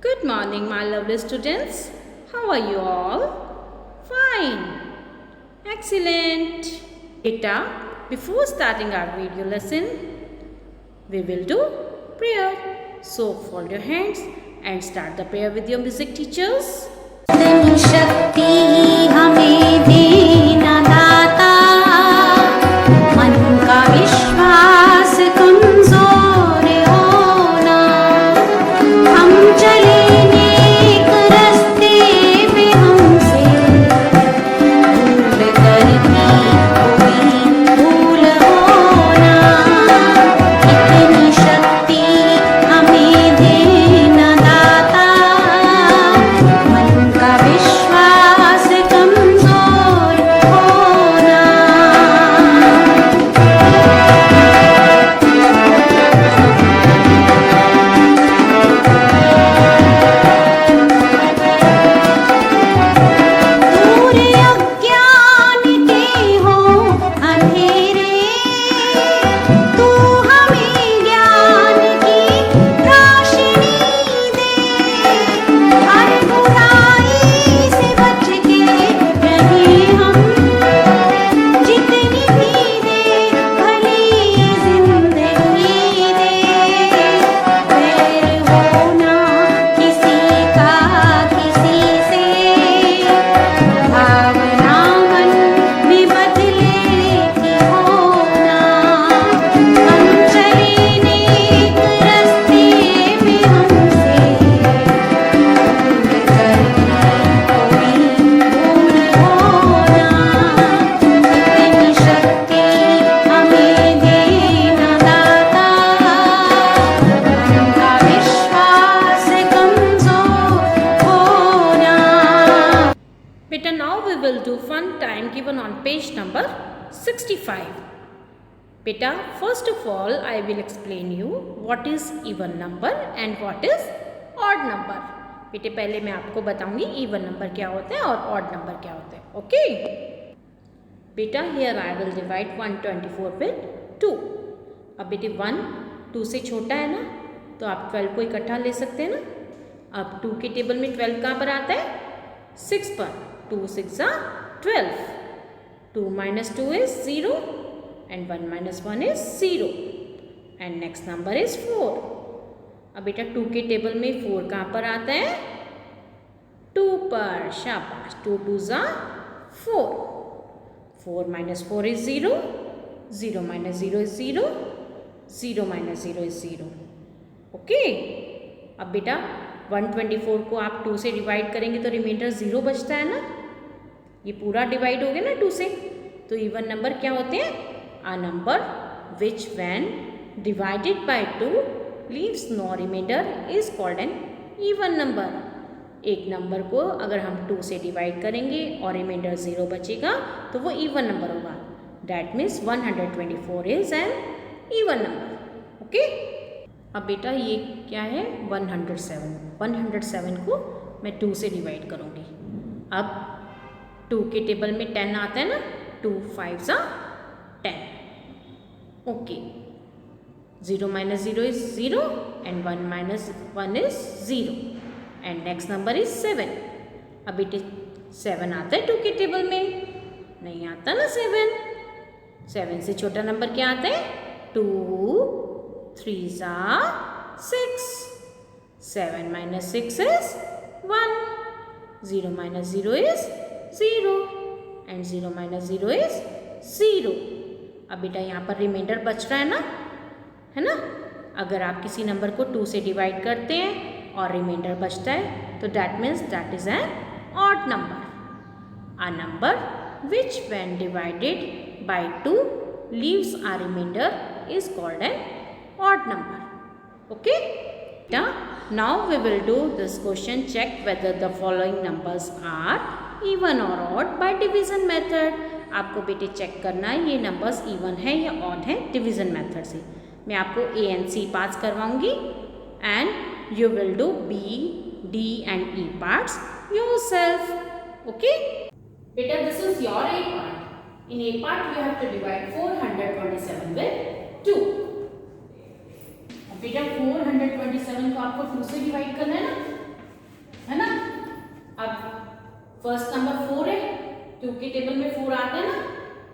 Good morning, my lovely students. How are you all? Fine. Excellent. Beta, before starting our video lesson, we will do prayer. So fold your hands and start the prayer with your music teachers. शक्ति हमें देना दाता, मन का विश्वास कमजोर होना, हम चले नेक रस्ते पे हमसे भूल करके कोई भूल होना, इतनी शक्ति हमें देना दाता, मन का विश्वास कमजोर होना। दूर अज्ञान के हो अंधेरे, तू हमें ज्ञान की रोशनी दे, हर बुराई से बच के रहे हम, जितनी भी दे भली ये जिंदगी दे, वैर होना किसी का किसी से, भावना मन में बदले की होना, हम चले नेक रस्ते पे हमसे भूल करके कोई भूल होना, इतनी शक्ति हमें देना दाता, मन का विश्वास कमजोर होना। Beta, now we will do fun time given on page number 65. Beta, first of all, I will explain you what is even number and what is odd number. बेटे पहले मैं आपको बताऊंगी even number क्या होता है और odd number क्या होता है. Okay? बेटा here I will divide 124 with 2. अब बेटे 1 2 से छोटा है ना, तो आप 12 को इकट्ठा ले सकते हैं ना. अब 2 के टेबल में 12 कहाँ पर आता है? 6 पर. 2 6 are 12. 2 minus 2 is 0 and 1 minus 1 is 0 and next number is 4. अब बेटा 2 के टेबल में 4 कहाँ पर आता है? 2 पर. शाबाश. 2 2s are 4. 4 minus 4 is 0. 0 minus 0 is 0. 0 minus 0 is 0. Okay. अब बेटा 124 को आप 2 से डिवाइड करेंगे तो रिमाइंडर 0 बचता है ना. ये पूरा डिवाइड हो गया ना 2 से. तो इवन नंबर क्या होते हैं? A number which when divided by 2 leaves no remainder is called an even number. एक नंबर को अगर हम 2 से डिवाइड करेंगे और रिमाइंडर 0 बचेगा तो वो इवन नंबर होगा. That means 124 is an even number. Okay. अब बेटा ये क्या है? 107. 107 को मैं 2 से डिवाइड करूँगी. अब 2 के टेबल में 10 आता है ना. 2 5s are 10. Okay. 0 minus 0 is 0 and 1 minus 1 is 0 and next number is 7. अब बेटे 7 आता है 2 के टेबल में? नहीं आता ना 7. 7 से छोटा नंबर क्या आता है? 2 3s are 6. 7 minus 6 is 1. 0 minus 0 is 0 and 0 minus 0 is 0. अब बेटा यहाँ पर रिमाइंडर बच रहा है ना. अगर आप किसी नंबर को 2 से डिवाइड करते हैं और रिमाइंडर बचता है तो that means that is an odd number. A number which when divided by 2 leaves a remainder is called an odd number. Okay? Now we will do this question. Check whether the following numbers are even or odd by division method. आपको बेटे check करना है ये numbers even है या odd है division method से. मैं आपको ए एंड सी पास करवाऊंगी and you will do B D and E parts yourself. Okay बेटा, this is your A part. In A part you have to divide 427 with 2. बेटा 427 को आपको 2 से डिवाइड करना है ना. फर्स्ट नंबर 4 है, 2 के टेबल में 4 आते हैं ना,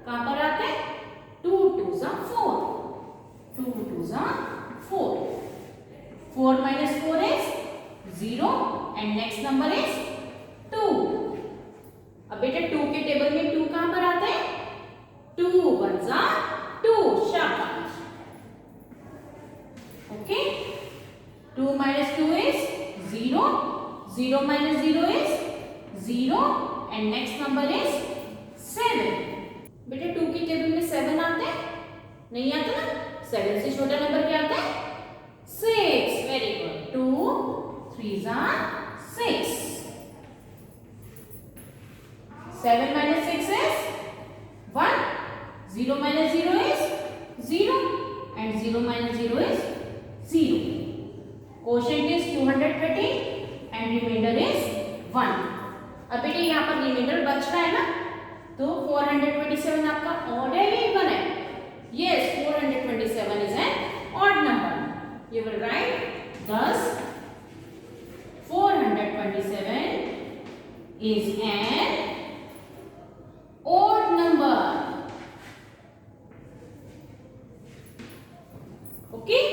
कहां पर आते हैं? 2 2s are 4, 2 2s are 4, 4 minus 4 is 0 and next number is 2. अब बेटा 2 के टेबल में 2 कहां पर आते हैं? 2 1s are 2, शाबाश। Okay, 2 minus 2 is 0, 0 minus 0 is 0 and next number is 7. बेटा 2 के टेबल में 7 आते हैं? नहीं आते ना, 7 से छोटा नंबर क्या आता है? 6, very good, 2 3s are 6, 7 minus 6 is 1, 0 minus 0 is 0 and 0 minus 0 is 0. Quotient is 230 and remainder is 1. अब बेटे यहाँ पर रिमाइंडर बच रहा है ना, तो 427 आपका ऑड है या इवन है? Yes, 427 is an odd number. You will write thus 427 is an odd number. Okay?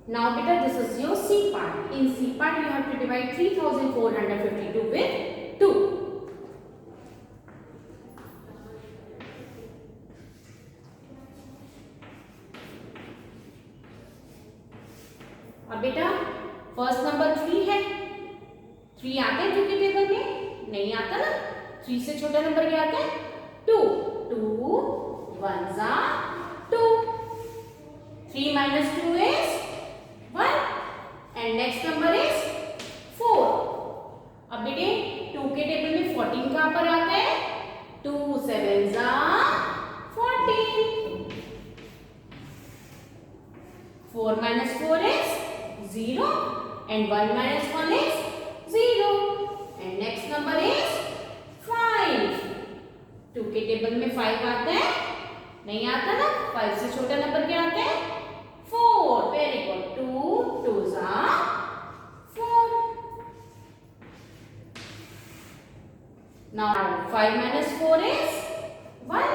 Now beta, this is your C part. In C part you have to divide 3452 with 2. अब बेटा first number 3 है, 3 आते हैं 2 के table में? नहीं आता ना, 3 से छोटा नंबर क्या आता है? 2, 2 1s are 2, 3 minus 2 is 1 and next number is 4. अब बेटे 2 के टेबल में 14 कहां पर आता है? 2 7s are 14, 4 minus 4 is 0 and 1 minus 1 is 0 and next number is 5. 2 के टेबल में 5 आता है? नहीं आता ना, 5 से छोटा नंबर क्या आता है? 4, very good, 2 2s are 4. Now 5 minus 4 is 1,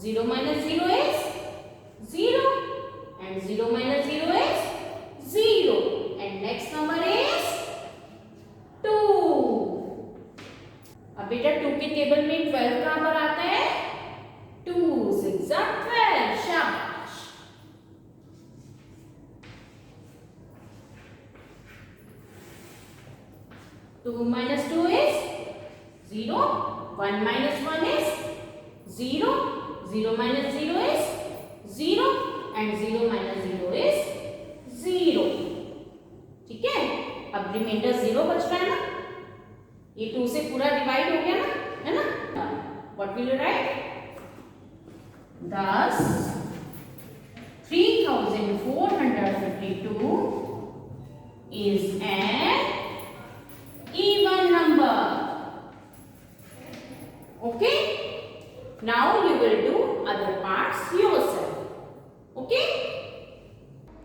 0 minus 0 is 0 and 0 minus 0 is 0 and next number is 2. अब बेटा 2 के टेबल में 12 कहां पर आता है? 2 6 are 12, शाबाश। Two minus 2 is 0, 1 minus 1 is 0, 0 minus 0 is 0 and 0 minus 0 is 0. ठीक है, अब रिमाइंडर 0 बच रहा है ना, ये 2 से पूरा डिवाइड हो गया ना, है ना? What will you right? Thus 3452 is an even number. Okay? Now you will do other parts yourself. Okay?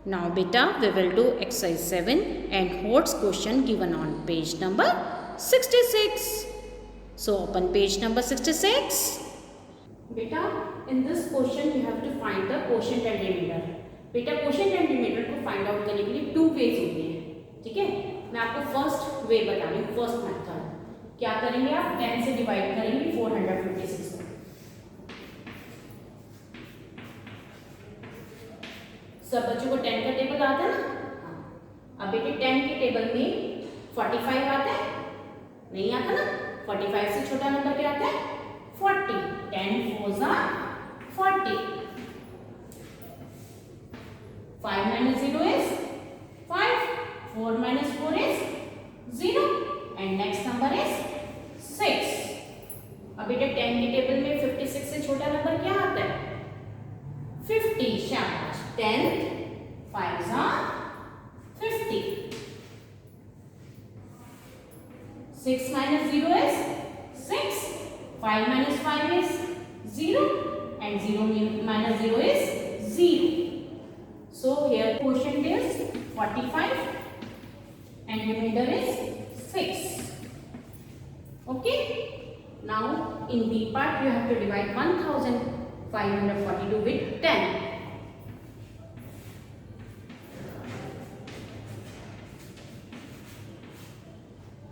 Now beta, we will do exercise 7 and Hort's question given on page number 66. So open page number 66. बेटा in this question you have to find the quotient and remainder. बेटा quotient and remainder को find out करने के लिए 2 ways होते हैं, ठीक है? मैं आपको फर्स्ट वे बता रही हूँ, फर्स्ट मेथड। क्या करेंगे आप? 10 से डिवाइड करेंगे 456 को। सब बच्चों को 10 का टेबल आता है ना? हाँ। अब बेटे 10 के टेबल में 45 आता है? नहीं आता ना, 45 से छोटा नंबर क्या आता है? 40, 10 4s are 40, 5 minus 0 is 5, 4 minus 4 is 0 and next number is 6. अब बेटा 10 के टेबल में 56 से छोटा नंबर क्या आता है? 50, शाबाश। 10 5s are 50, 6 minus 0 is 6, 5 minus 5 is 0 and 0 minus 0 is 0. So here quotient is 45 and remainder is 6. Okay? in B part you have to divide 1542 with 10.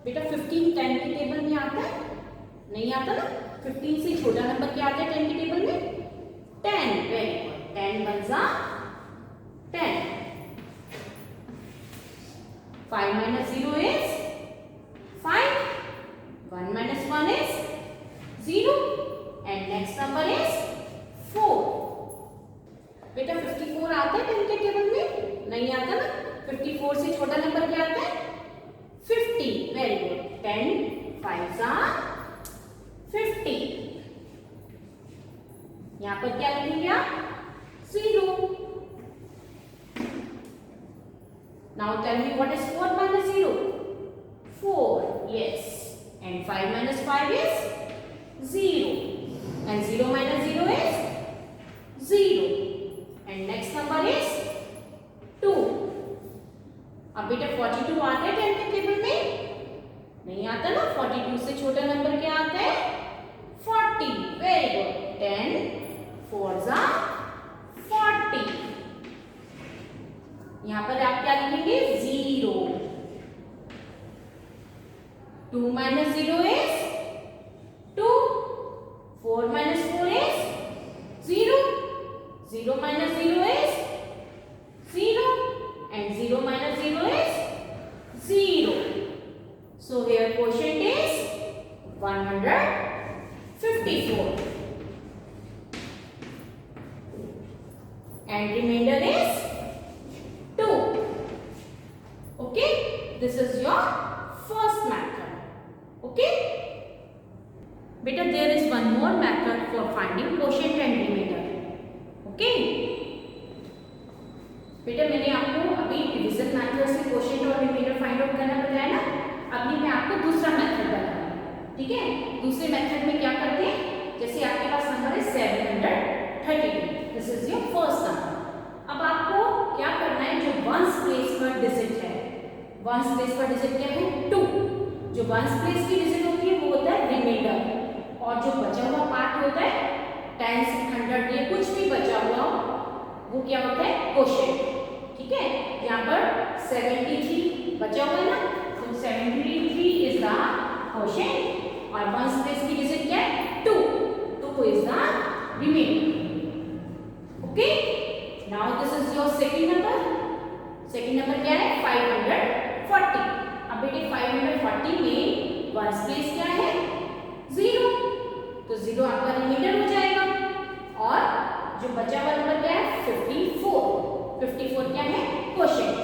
बेटा 15 10 के टेबल में आता है? नहीं आता ना? 15 से छोटा नंबर क्या आता है 10 के टेबल में? 10. Very good. 10 बनसा 10. 5 minus 0 is 5. 1 minus 1 is 0. And next number is 4. बेटा 54 आता है 10 के टेबल में? नहीं आता ना? 54 से छोटा नंबर क्या आता है? 50. Very good. 10 5s are 50. यहाँ पर क्या लिखेंगे आप? 0. Now tell me what is 4 minus 0? 4. Yes. And 5 minus 5 is 0. And 0 minus 0 is 0. And next number is 2. अब बेटा 42 आता है 10 के टेबल में? नहीं आता ना? 42 से छोटा नंबर क्या आता है? 40. Very good. 10 4s are 40. यहाँ पर आप क्या लिखेंगे? 0. 2 minus 0 is 2. 4 minus 4 is 0. 0 minus 0 is 0. And 0 minus 0 is 0. So here quotient is 154. And remainder is 2. Okay? This is your first method. Okay? Beta, there is one more method for finding quotient and remainder. Okay? बेटा मैंने आपको अभी division method से quotient और reminder find out करना बताया ना. अभी मैं आपको दूसरा मेथड बताऊंगा. ठीक है? दूसरे मेथड में क्या करते हैं? जैसे आपके पास नंबर है 732. This is your first number. अब आपको क्या करना है? जो वंस प्लेस पर डिजिट है, वंस प्लेस पर डिजिट क्या है? 2. जो वंस प्लेस की डिजिट होती है वो होता है रिमाइंडर. और जो बचा हुआ पार्ट होता है 10 100 ये कुछ भी बचा हुआ वो क्या होता है? क्वोशिएंट. ठीक है? यहाँ पर 73 बचा हुआ है ना, तो 73 इज द क्वोशिएंट. और वंस प्लेस की डिजिट क्या है? 2. तो वो is the remainder. Okay? Now this is your second number. Second number क्या है? 540. अब बेटे 540 में वंस प्लेस क्या है? 0. तो 0 आपका रिमाइंडर हो जाएगा. और जो बचा हुआ नंबर क्या है? 54. 54 क्या है? Quotient.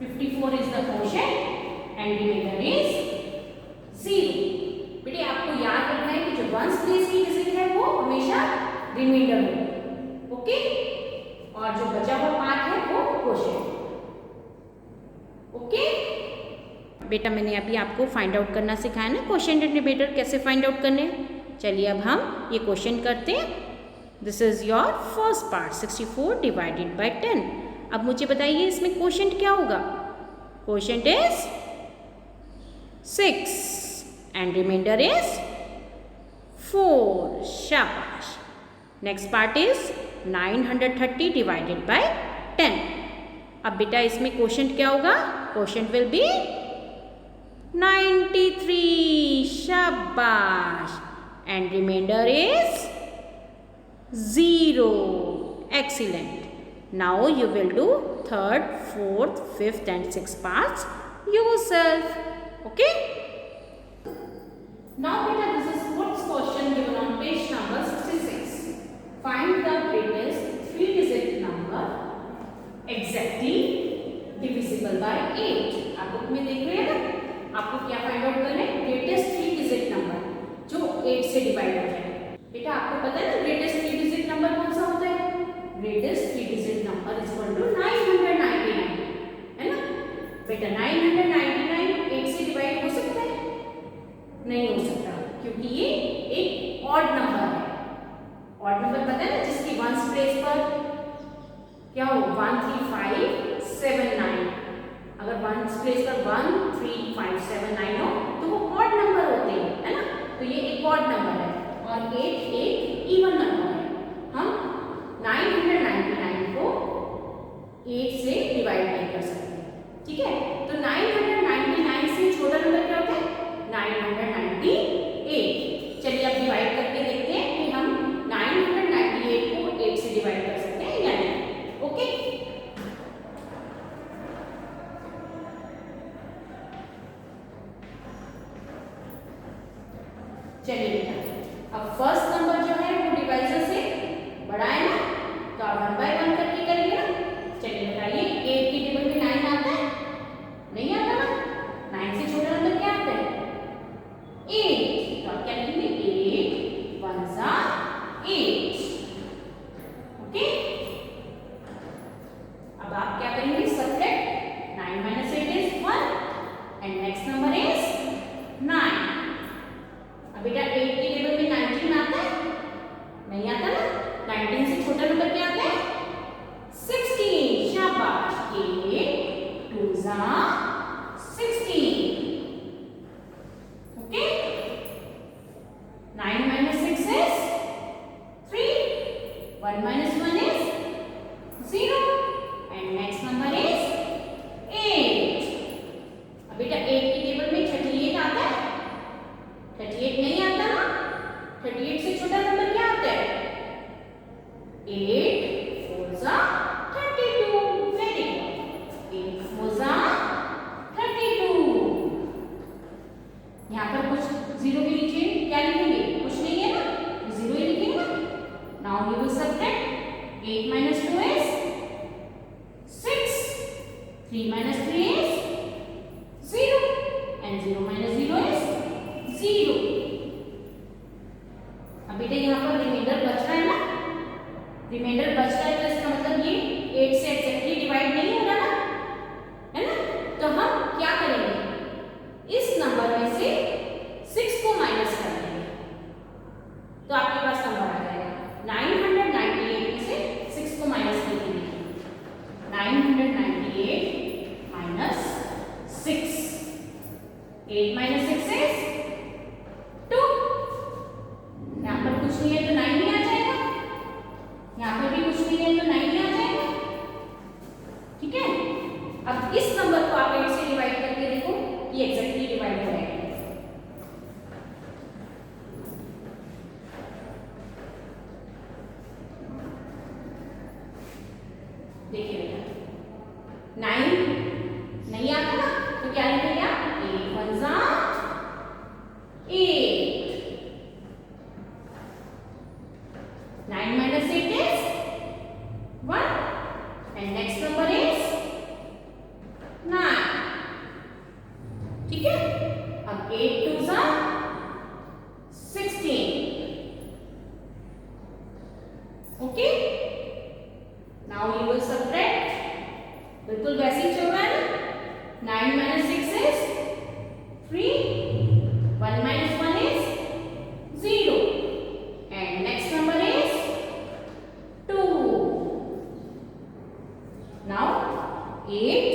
54 is the quotient and remainder is 0. बेटे आपको याद रखना है कि जो वंस प्लेस की डिजिट है वो हमेशा रिमाइंडर हो. ओके? और जो बचा हुआ पार्ट है वो क्वोशिएंट. ओके? बेटा मैंने अभी आपको फाइंड आउट करना सिखाया ना क्वोशिएंट एंड रिमाइंडर कैसे फाइंड आउट करने. चलिए अब हम ये क्वेश्चन करते हैं. This is your first part 64 divided by 10. अब मुझे बताइए इसमें क्वोशिएंट क्या होगा? Quotient is 6 and remainder is 4. शाबाश. Next part is 930 divided by 10. अब बेटा इसमें क्वोशिएंट क्या होगा? Quotient will be 93. शाबाश. And remainder is 0. Excellent. Now you will do third, fourth, fifth and sixth parts yourself. Okay? Now beta, this is fourth question given on page number 66. Find the greatest 3-digit number exactly divisible by 8. आप book में देख रहे हैं ना? आपको क्या find out करना है? ग्रेटेस्ट 3-digit नंबर जो 8 से डिवाइड हो जाए. बेटा आपको पता है ना ग्रेटेस्ट 3-digit नंबर कौन सा होता है? Greatest 3-digit number is equal to 999. है ना? बेटा 999 8 से डिवाइड हो सकता है? नहीं हो सकता, क्योंकि ये एक ऑड नंबर है. ऑड नंबर पता है ना, जिसकी वंस प्लेस पर क्या हो? 13579. अगर वंस प्लेस पर 13579 हो तो वो ऑड नंबर होते हैं. है ना? तो ये एक ऑड नंबर है और 8 एक इवन नंबर है। हम 999 को 8 से डिवाइड नहीं कर सकते, ठीक है। तो 999 से छोटा नंबर क्या होता है? 998। चलिए अब डिवाइड करके देखते हैं कि हम 998 को 8 से डिवाइड कर सकते हैं या नहीं। ओके, चलिए बेटा अब फर्स्ट नंबर जो है वो डिवाइजर से बड़ा है ना, तो आप 1 बाय 1 करके करेंगे ना। चलिए बताइए 8 की टेबल में 9 आता है? नहीं आता ना। 9 से छोटा नंबर क्या आता है? 8। तो आप क्या लिखेंगे? 8 1 सा 8। ओके, अब आप क्या करेंगे? Subtract 9 minus 8 is 1 and next number is 9। अब बेटा 8 की टेबल में 19 आता है? नहीं आता ना। 19 से छोटा नंबर क्या आता है? 16। शाबाश, 8 2 सा 16। Okay, 9 minus 6 is 3, 1 minus 1 is 0 and next number is 8। अब बेटा 8 की टेबल में 38 आता है? 38 नहीं आता ना। 38 से छोटा नंबर क्या आता है? 8 4 सा 32। वेरी गुड, 8 4 सा 32। यहाँ पर कुछ जीरो के नीचे क्या लिखेंगे? कुछ नहीं है ना, जीरो ही लिखेंगे ना। Now you will subtract 8 minus 2 is 6, 3 minus 3 is 0 and 0 minus 0 is 0। अब बेटा यहाँ पर रिमाइंडर बच रहा है ना, रिमाइंडर बच रहा है तो इसका मतलब ये 8 से एक्जेक्टली डिवाइड नहीं हो रहा ना, है ना। तो हम क्या करेंगे? इस नंबर में से 6 को माइनस कर देंगे तो आपके पास नंबर आ जाएगा। 998 में से 6 को माइनस कर देंगे। 998 minus 6, 8 minus 6 is 2। यहाँ पर कुछ नहीं है तो 9 ही आ जाएगा, यहाँ पर भी कुछ नहीं है तो 9 ही आ जाएगा, ठीक है। अब इस नंबर को आप 8 से डिवाइड करके देखो कि एग्जैक्टली डिवाइड हो जाएगा। देखिए बेटा 9 नहीं आता ना, तो क्या लिखेंगे आप? 8 1 सा 8। 9 minus 8 is 1 and next number is 9, ठीक है। अब 8 2 सा 16। Okay, now you will subtract, बिल्कुल वैसे ही चल रहा है ना। 9 minus 6 is 3, 1 minus 1 is 0 and next number is 2। now 8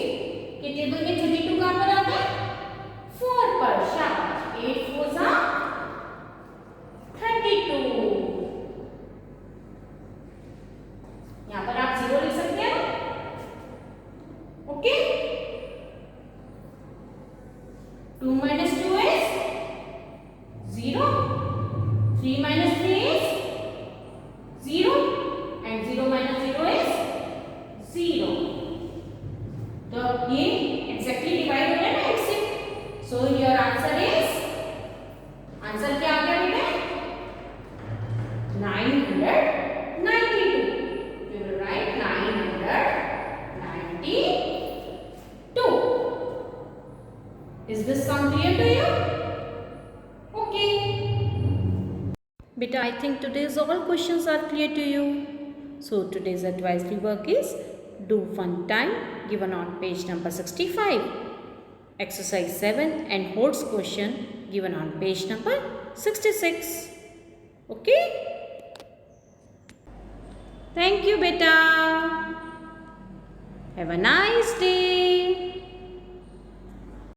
के टेबल में 32 कहाँ पर आता है? 4 पर। शाबाश, 8 4 सा 32। यहाँ पर आप 0 लिख सकते हैं ना। Okay, 2 minus 2 is 0, 3 minus 3 is 0 and 0 minus 0 is 0। तो ये एक्जेक्टली डिवाइड हो रहा है ना 8 से। So your answer is, answer क्या आ गया बेटा? 992। You will write 992। Is this sum clear to you? Okay. Beta, I think today's all questions are clear to you. So today's advisory work is do fun time given on page number 65. Exercise 7 and Holt's question given on page number 66. Okay? Thank you, beta. Have a nice day.